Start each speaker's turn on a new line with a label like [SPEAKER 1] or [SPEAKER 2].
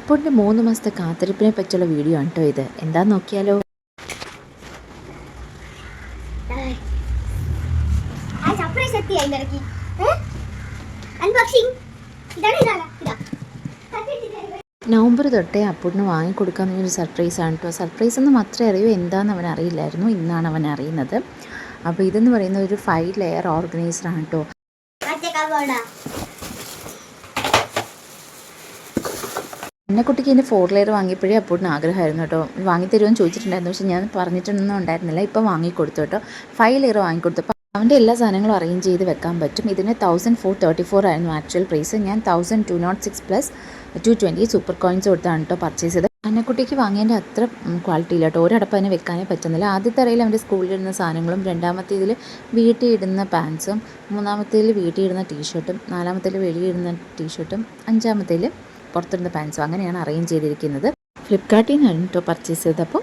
[SPEAKER 1] അപ്പോഴത്തെ 3 മാസത്തെ കാത്തിരിപ്പിനെ പറ്റിയുള്ള വീഡിയോ ആണ് കേട്ടോ ഇത്. എന്താന്ന് നോക്കിയാലോ. നവംബർ തൊട്ടേ അപ്പൂട്ടിന് വാങ്ങിക്കൊടുക്കാമെന്നൊരു സർപ്രൈസാണ് കേട്ടോ. സർപ്രൈസ് എന്ന് മാത്രമേ അറിയൂ, എന്താണെന്ന് അവൻ അറിയില്ലായിരുന്നു. ഇന്നാണ് അവൻ അറിയുന്നത്. അപ്പോൾ ഇതെന്ന് പറയുന്ന ഒരു 5 ലെയർ ഓർഗനൈസറാണ് കേട്ടോ. കുട്ടിക്ക് ഇതിൻ്റെ 4 ലെയർ വാങ്ങിയപ്പോഴേ അപ്പൂട്ടിന് ആഗ്രഹമായിരുന്നു കേട്ടോ. വാങ്ങിത്തരുമെന്ന് ചോദിച്ചിട്ടുണ്ടായിരുന്നു, പക്ഷേ ഞാൻ പറഞ്ഞിട്ടൊന്നും ഉണ്ടായിരുന്നില്ല. ഇപ്പം വാങ്ങിക്കൊടുത്തു കേട്ടോ. 5 ലെയർ വാങ്ങിക്കൊടുത്തു. അപ്പോൾ അവൻ്റെ എല്ലാ സാധനങ്ങളും അറേഞ്ച് ചെയ്ത് വെക്കാൻ പറ്റും. ഇതിന് 1434 ആയിരുന്നു ആക്ച്വൽ പ്രൈസ്. ഞാൻ 1206 പ്ലസ് 220 സൂപ്പർ കോയിൻസ് കൊടുത്താണ് കേട്ടോ പർച്ചേസ് ചെയ്തത്. അന്നക്കുട്ടിക്ക് വാങ്ങിയതിൻ്റെ അത്ര ക്വാളിറ്റി ഇല്ല കേട്ടോ. ഒരടപ്പം അതിനെ വെക്കാനേ പറ്റുന്നില്ല. ആദ്യത്തെ അറയിൽ അവൻ്റെ സ്കൂളിലിടുന്ന സാധനങ്ങളും, രണ്ടാമത്തേതിൽ വീട്ടിൽ ഇടുന്ന പാൻസും, മൂന്നാമത്തേതിൽ വീട്ടിൽ ഇടുന്ന ടീഷർട്ടും, നാലാമത്തേതിൽ വെളിയിടുന്ന ടീഷർട്ടും, അഞ്ചാമത്തേതിൽ പുറത്തിടുന്ന പാൻസും, അങ്ങനെയാണ് അറേഞ്ച് ചെയ്തിരിക്കുന്നത്. ഫ്ലിപ്കാർട്ടിൽ നിന്നാണ് കേട്ടോ പർച്ചേസ് ചെയ്തപ്പോൾ.